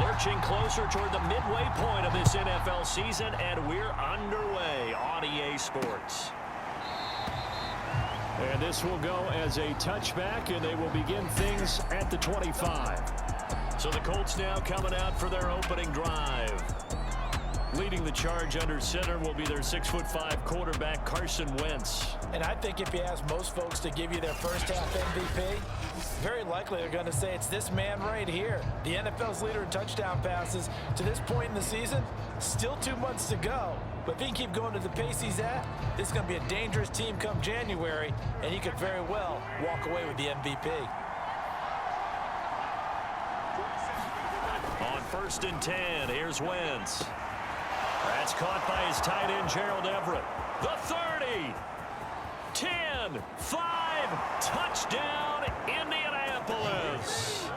Lurching closer toward the midway point of this NFL season, and we're underway on EA Sports. And this will go as a touchback, and they will begin things at the 25. So the Colts now coming out for their opening drive. Leading the charge under center will be their 6'5" quarterback, Carson Wentz. And I think if you ask most folks to give you their first half MVP, very likely they're going to say it's this man right here. The NFL's leader in touchdown passes to this point in the season. Still 2 months to go. But if he can keep going to the pace he's at, this is going to be a dangerous team come January, and he could very well walk away with the MVP. On 1st and 10, here's Wentz. That's caught by his tight end, Gerald Everett. The 30, 10, 5, touchdown, Indianapolis.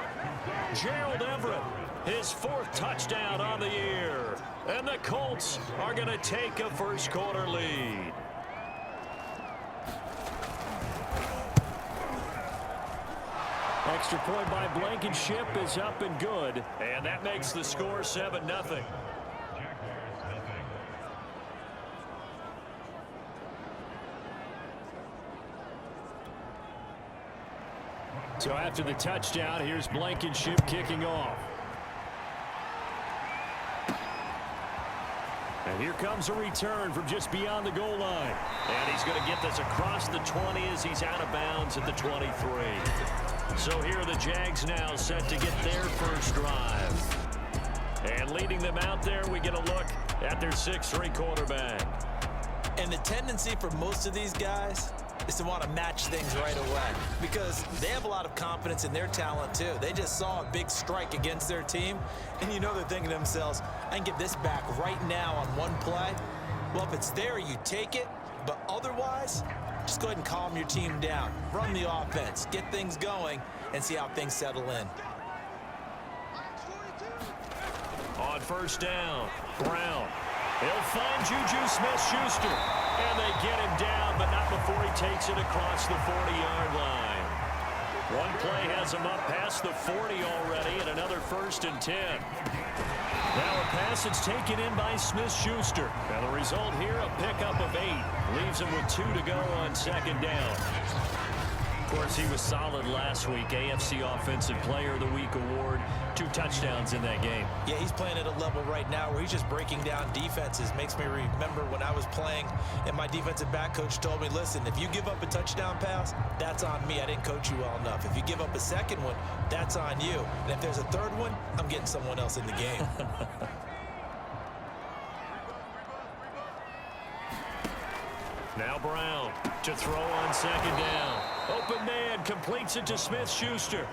Gerald Everett, his 4th touchdown on the year. And the Colts are going to take a first quarter lead. Extra point by Blankenship is up and good. And that makes the score 7-0. So after the touchdown, here's Blankenship kicking off. And here comes a return from just beyond the goal line. And he's going to get this across the 20 as he's out of bounds at the 23. So here are the Jags now set to get their first drive. And leading them out there, we get a look at their 6'3" quarterback. And the tendency for most of these guys is to want to match things right away because they have a lot of confidence in their talent too. They just saw a big strike against their team, and you know they're thinking to themselves, I can get this back right now on one play. Well, if it's there, you take it, but otherwise, just go ahead and calm your team down. Run the offense, get things going, and see how things settle in. On 1st down, Brown. He'll find Juju Smith-Schuster. And they get him down, but not before he takes it across the 40-yard line. One play has him up past the 40 already, and another 1st and 10. Now a pass that's taken in by Smith-Schuster. And the result here, a pickup of 8. Leaves him with 2 to go on 2nd down. Of course, he was solid last week. AFC Offensive Player of the Week award. 2 touchdowns in that game. Yeah, he's playing at a level right now where he's just breaking down defenses. Makes me remember when I was playing and my defensive back coach told me, listen, if you give up a touchdown pass, that's on me. I didn't coach you well enough. If you give up a second one, that's on you. And if there's a third one, I'm getting someone else in the game. Now Brown to throw on 2nd down. Open man completes it to Smith-Schuster.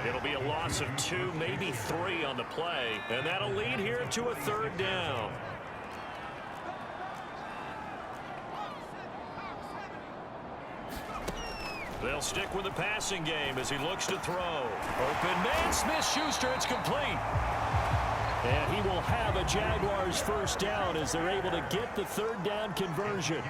It'll be a loss of 2, maybe 3 on the play, and that'll lead here to a 3rd down. They'll stick with the passing game as he looks to throw. Open man, Smith-Schuster, it's complete. And he will have a Jaguars first down as they're able to get the 3rd down conversion.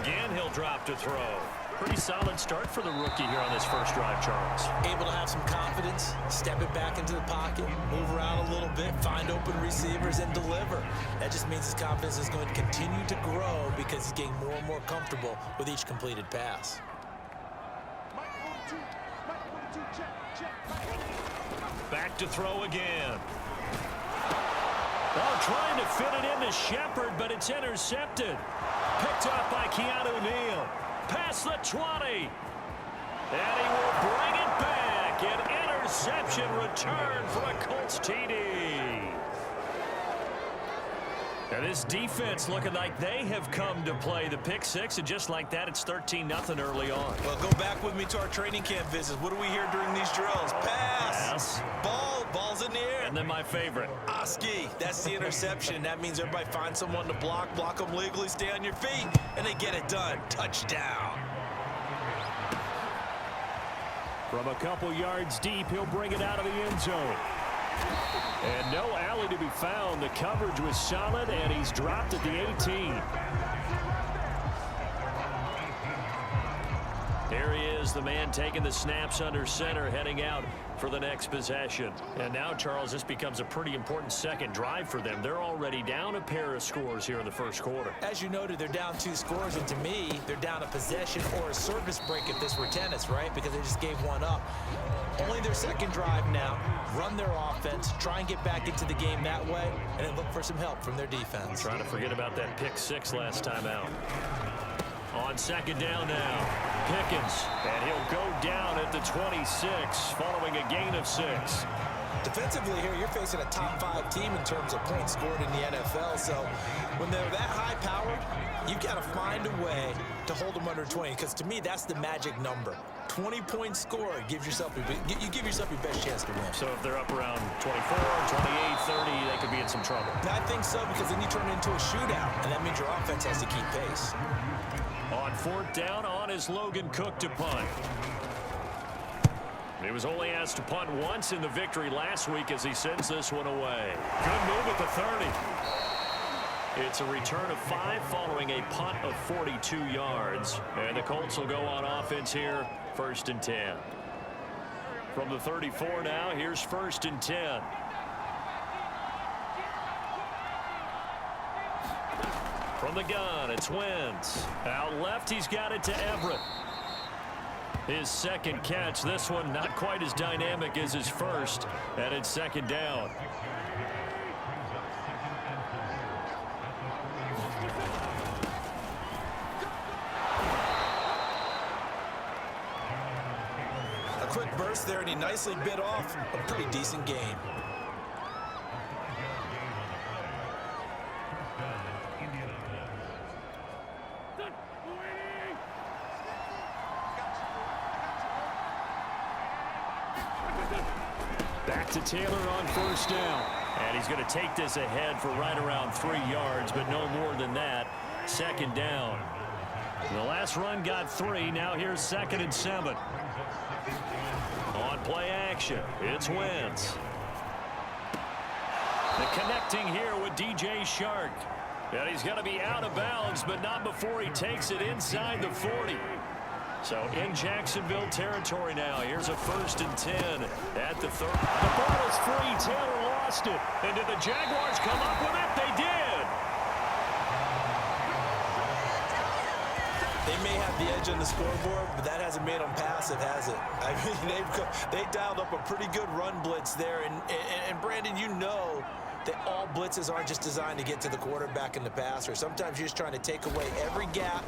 Again, he'll drop to throw. Pretty solid start for the rookie here on this first drive, Charles. Able to have some confidence, step it back into the pocket, move around a little bit, find open receivers, and deliver. That just means his confidence is going to continue to grow because he's getting more and more comfortable with each completed pass. Back to throw again. Oh, trying to fit it into Shepard, but it's intercepted. Picked up by Keanu Neal. Past the 20. And he will bring it back. An interception return for a Colts TD. Now this defense looking like they have come to play. The pick 6, and just like that, it's 13-0 early on. Well, go back with me to our training camp visits. What do we hear during these drills? Pass. Ball's in the air. And then my favorite. Oski. That's the interception. That means everybody finds someone to block them legally, stay on your feet, and they get it done. Touchdown. From a couple yards deep, he'll bring it out of the end zone. And no alley to be found. The coverage was solid, and he's dropped at the 18. Here he is the man taking the snaps under center, heading out for the next possession. And now, Charles, this becomes a pretty important second drive for them. They're already down a pair of scores here in the first quarter. As you noted, they're down 2 scores, and to me, they're down a possession or a service break if this were tennis, right? Because they just gave one up. Only their second drive now. Run their offense, try and get back into the game that way, and then look for some help from their defense. Trying to forget about that pick 6 last time out. On second down now, Pickens, and he'll go down at the 26 following a gain of 6. Defensively here, you're facing a top 5 team in terms of points scored in the NFL, so when they're that high powered, you've got to find a way to hold them under 20, because to me, that's the magic number. 20-point score gives yourself you give yourself your best chance to win. So if they're up around 24, 28, 30, they could be in some trouble. I think so, because then you turn it into a shootout, and that means your offense has to keep pace. On fourth down, on is Logan Cook to punt. He was only asked to punt once in the victory last week as he sends this one away. Good move at the 30. It's a return of 5 following a punt of 42 yards. And the Colts will go on offense here, 1st and 10. From the 34 now, here's 1st and 10. From the gun, it's Wentz. Out left, he's got it to Everett. His second catch, this one not quite as dynamic as his first, and it's 2nd down. A quick burst there, and he nicely bit off a pretty decent game. Back to Taylor on 1st down. And he's going to take this ahead for right around 3 yards, but no more than that. 2nd down. The last run got 3. Now here's 2nd and 7. On play action, it's Wentz. The connecting here with DJ Shark. And he's going to be out of bounds, but not before he takes it inside the 40. So in Jacksonville territory now. Here's a 1st and 10 at the 30. The ball is free. Taylor lost it. And did the Jaguars come up with it? They did. They may have the edge on the scoreboard, but that hasn't made them passive, has it? I mean, they dialed up a pretty good run blitz there. And Brandon, you know that all blitzes aren't just designed to get to the quarterback in the passer. Sometimes you're just trying to take away every gap,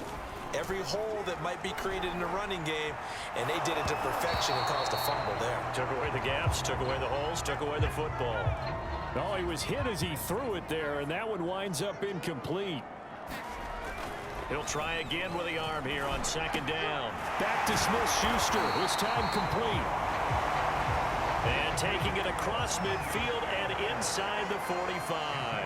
every hole that might be created in the running game, and they did it to perfection and caused a fumble there. Took away the gaps, took away the holes, took away the football. Oh, he was hit as he threw it there, and that one winds up incomplete. He'll try again with the arm here on 2nd down. Back to Smith-Schuster. This time complete. And taking it across midfield and inside the 45.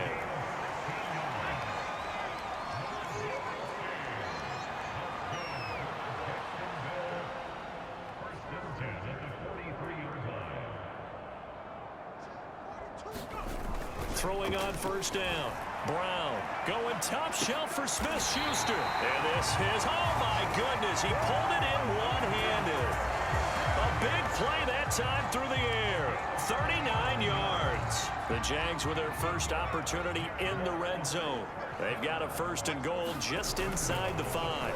Throwing on 1st down. Brown going top shelf for Smith-Schuster. And this is, oh my goodness, he pulled it in one-handed. A big play that time through the air. 39 yards. The Jags with their first opportunity in the red zone. They've got a 1st and goal just inside the 5.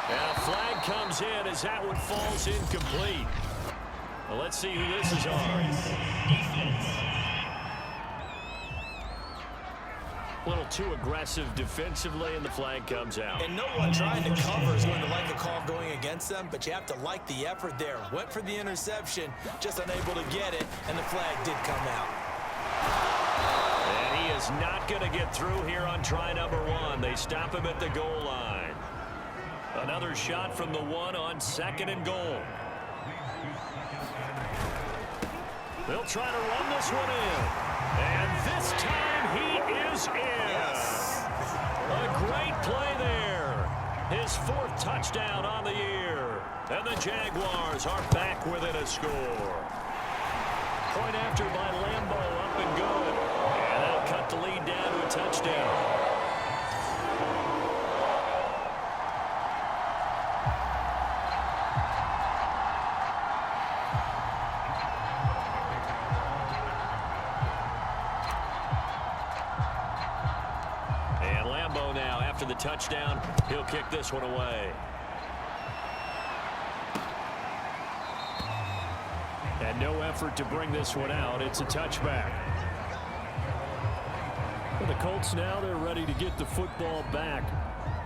And a flag comes in as that one falls incomplete. Well, let's see who this is on. A little too aggressive defensively, and the flag comes out. And no one trying to cover is going to like a call going against them, but you have to like the effort there. Went for the interception, just unable to get it, and the flag did come out. And he is not going to get through here on try number 1. They stop him at the goal line. Another shot from the 1 on 2nd and goal. They'll try to run this one in. And this time he is in. Yes. A great play there. His 4th touchdown on the year. And the Jaguars are back within a score. Point after by Lambeau, up and good. And they'll cut the lead down to a touchdown. after the touchdown. He'll kick this one away. And no effort to bring this one out. It's a touchback. For the Colts now, they're ready to get the football back.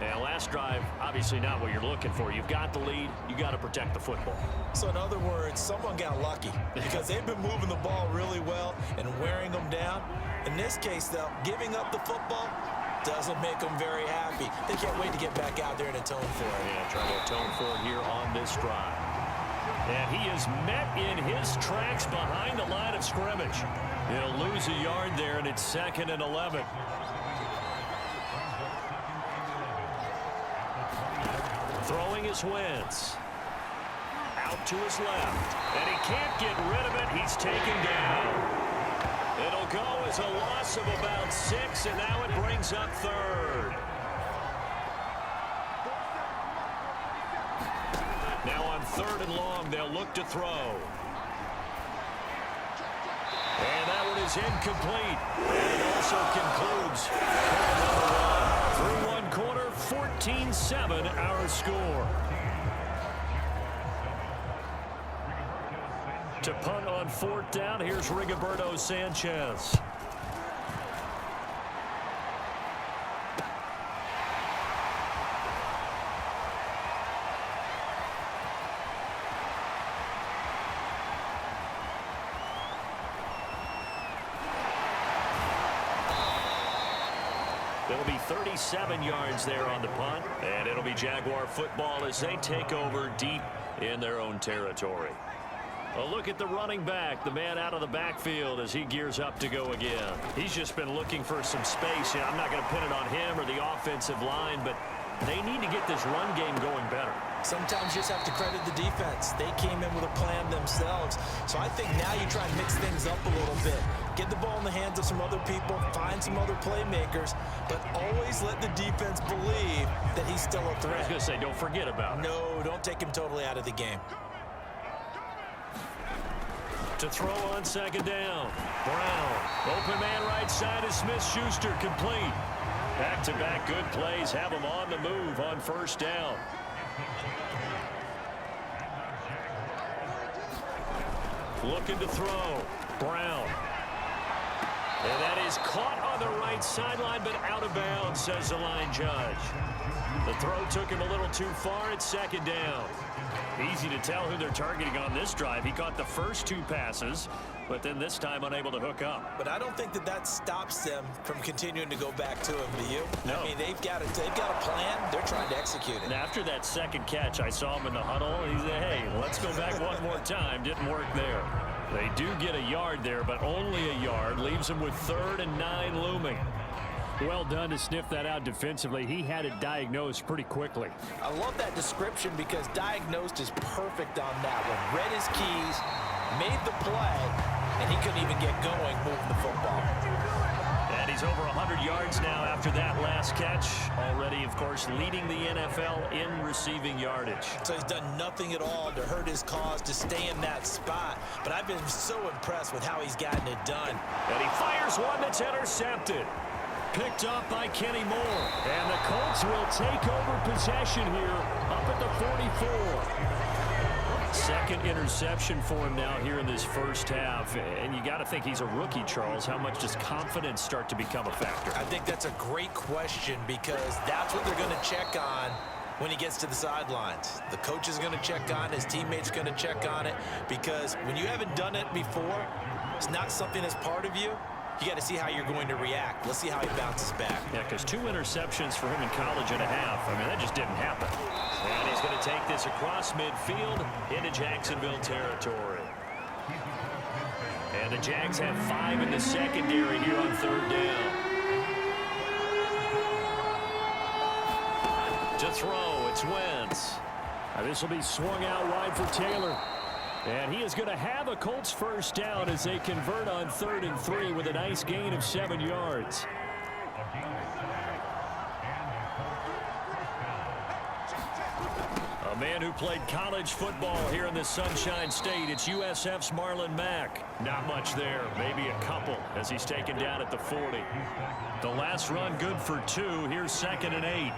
And last drive, obviously not what you're looking for. You've got the lead. You got to protect the football. So in other words, someone got lucky because they've been moving the ball really well and wearing them down. In this case, though, giving up the football doesn't make them very happy. They can't wait to get back out there and atone for it. Yeah, trying to atone for it here on this drive. And he is met in his tracks behind the line of scrimmage. He'll lose a yard there, and it's 2nd and 11. Throwing is Wentz. Out to his left. And he can't get rid of it. He's taken down. It'll go as a loss of about 6, and now it brings up 3rd. Now on 3rd and long, they'll look to throw. And that one is incomplete. And it also concludes quarter number 1. Through one quarter, 14-7 our score. To punt on 4th down, here's Rigoberto Sanchez. It'll be 37 yards there on the punt, and it'll be Jaguar football as they take over deep in their own territory. A look at the running back, the man out of the backfield as he gears up to go again. He's just been looking for some space. And I'm not going to pin it on him or the offensive line, but they need to get this run game going better. Sometimes you just have to credit the defense. They came in with a plan themselves. So I think now you try and mix things up a little bit. Get the ball in the hands of some other people, find some other playmakers, but always let the defense believe that he's still a threat. I was going to say, don't forget about it. No, don't take him totally out of the game. To throw on 2nd down. Brown. Open man right side is Smith-Schuster, complete. Back-to-back good plays have him on the move on 1st down. Looking to throw. Brown. And that is caught on the right sideline, but out of bounds, says the line judge. The throw took him a little too far at 2nd down. Easy to tell who they're targeting on this drive. He caught the first 2 passes, but then this time unable to hook up. But I don't think that stops them from continuing to go back to him, do you? No. I mean, they've got a plan. They're trying to execute it. And after that second catch, I saw him in the huddle. He said, hey, let's go back one more time. Didn't work there. They do get a yard there, but only a yard. Leaves them with 3rd and 9 looming. Well done to sniff that out defensively. He had it diagnosed pretty quickly. I love that description because diagnosed is perfect on that one. Read his keys, made the play, and he couldn't even get going moving the football. And he's over 100 yards now after that last catch. Already, of course, leading the NFL in receiving yardage. So he's done nothing at all to hurt his cause, to stay in that spot. But I've been so impressed with how he's gotten it done. And he fires one that's intercepted. Picked up by Kenny Moore. And the Colts will take over possession here up at the 44. Second interception for him now here in this first half. And you got to think he's a rookie, Charles. How much does confidence start to become a factor? I think that's a great question because that's what they're going to check on when he gets to the sidelines. The coach is going to check on it. His teammates are going to check on it because when you haven't done it before, it's not something that's part of you. You got to see how you're going to react. Let's see how he bounces back. Yeah, because 2 interceptions for him in college and a half. I mean, that just didn't happen. And he's going to take this across midfield into Jacksonville territory. And the Jags have 5 in the secondary here on 3rd down. To throw, it's Wentz. This will be swung out wide for Taylor. And he is going to have a Colts first down as they convert on 3rd and 3 with a nice gain of 7 yards. A A man who played college football here in the Sunshine State. It's USF's Marlon Mack. Not much there, maybe a couple as he's taken down at the 40. The last run good for 2. Here's 2nd and 8.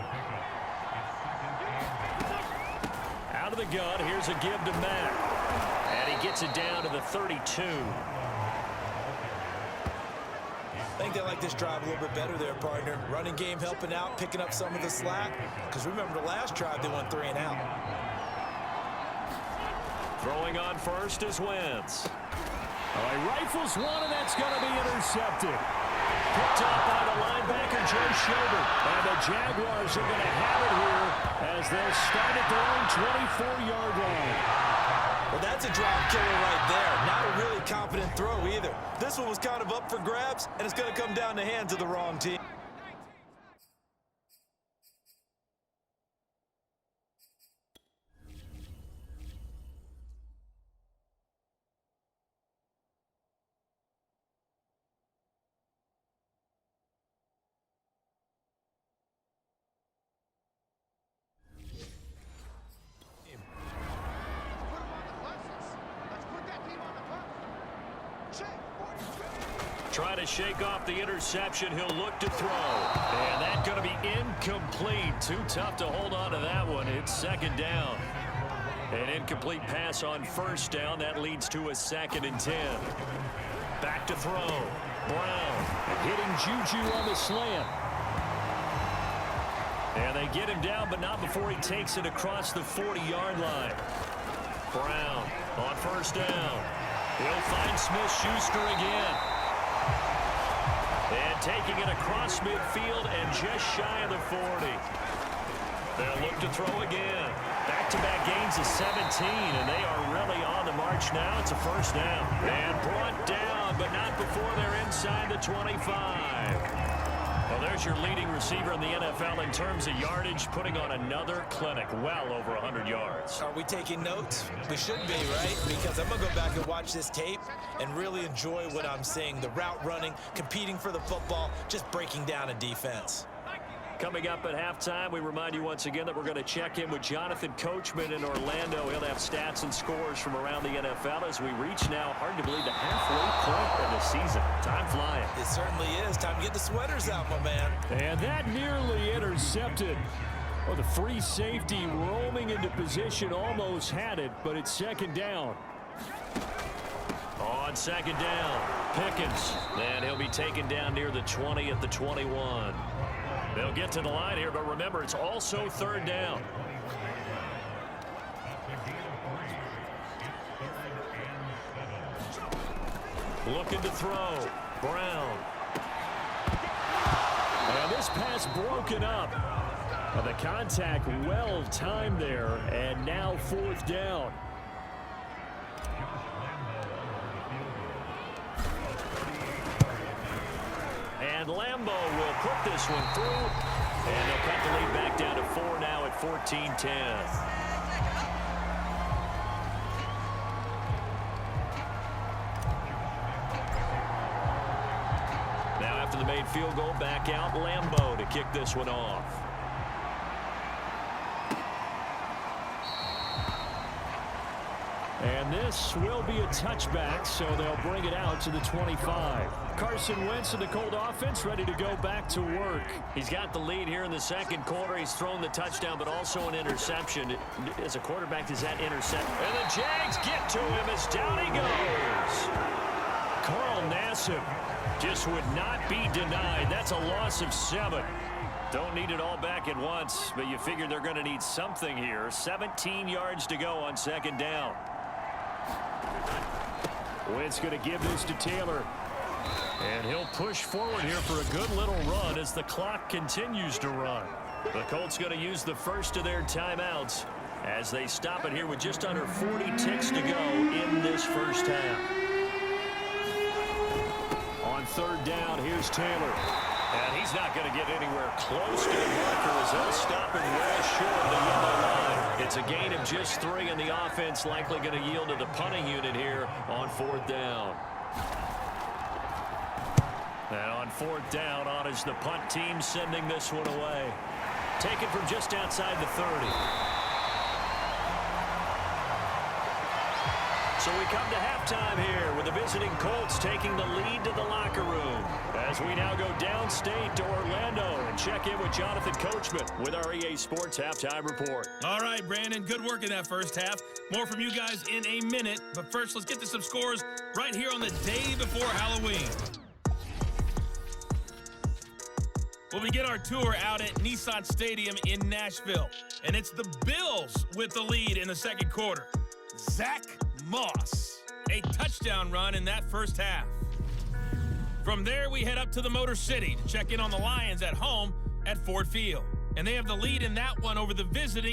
Out of the gun, here's a give to Mack. And he gets it down to the 32. I think they like this drive a little bit better there, partner. Running game helping out, picking up some of the slack. Because remember the last drive, they went 3 and out. Throwing on first is Wentz. He rifles one, and that's going to be intercepted. Picked up by the linebacker, Joe Schobert. And the Jaguars are going to have it here as they'll start at their own 24-yard line. Well, that's a drive killer right there. Not a really confident throw either. This one was kind of up for grabs, and it's going to come down the hands of the wrong team. Trying to shake off the interception. He'll look to throw. And that's going to be incomplete. Too tough to hold on to that one. It's 2nd down. An incomplete pass on 1st down. That leads to a 2nd and 10. Back to throw. Brown hitting Juju on the slant. And they get him down, but not before he takes it across the 40-yard line. Brown on 1st down. He'll find Smith-Schuster again. And taking it across midfield and just shy of the 40. They'll look to throw again. Back-to-back gains of 17, and they are really on the march now. It's a 1st down. And brought down, but not before they're inside the 25. Well, there's your leading receiver in the NFL in terms of yardage, putting on another clinic, well over 100 yards. Are we taking notes? We should be, right? Because I'm going to go back and watch this tape and really enjoy what I'm seeing. The route running, competing for the football, just breaking down a defense. Coming up at halftime, we remind you once again that we're going to check in with Jonathan Coachman in Orlando. He'll have stats and scores from around the NFL as we reach now, hard to believe, the halfway point of the season. Time flying. It certainly is. Time to get the sweaters out, my man. And that nearly intercepted. Well, the free safety roaming into position almost had it, but it's 2nd down. On 2nd down, Pickens. And he'll be taken down near the 20 at the 21. They'll get to the line here, but remember, it's also 3rd down. Looking to throw. Brown. And this pass broken up. The contact well timed there, and now 4th down. And Lambo will put this one through. And they'll cut the lead back down to 4 now at 14-10. Now after the made field goal, back out Lambo to kick this one off. And this will be a touchback, so they'll bring it out to the 25. Carson Wentz and the Colt offense ready to go back to work. He's got the lead here in the 2nd quarter. He's thrown the touchdown, but also an interception. As a quarterback, does that intercept? And the Jags get to him as down he goes. Carl Nassib just would not be denied. That's a loss of 7. Don't need it all back at once, but you figure they're going to need something here. 17 yards to go on 2nd down. Wentz going to give this to Taylor. And he'll push forward here for a good little run as the clock continues to run. The Colts going to use the first of their timeouts as they stop it here with just under 40 ticks to go in this 1st half. On 3rd down, here's Taylor. And he's not going to get anywhere close to the marker as they'll stop him well short of the yellow line. It's a gain of just 3, and the offense likely going to yield to the punting unit here on 4th down. And on 4th down, on is the punt team sending this one away. Taken from just outside the 30. So we come to halftime here with the visiting Colts taking the lead to the locker room. As we now go downstate to Orlando and check in with Jonathan Coachman with our EA Sports Halftime Report. All right, Brandon, good work in that first half. More from you guys in a minute. But first, let's get to some scores right here on the day before Halloween. We'll begin our tour out at Nissan Stadium in Nashville. And it's the Bills with the lead in the second quarter. Zach Moss, a touchdown run in that first half. From there, we head up to the Motor City to check in on the Lions at home at Ford Field. And they have the lead in that one over the visiting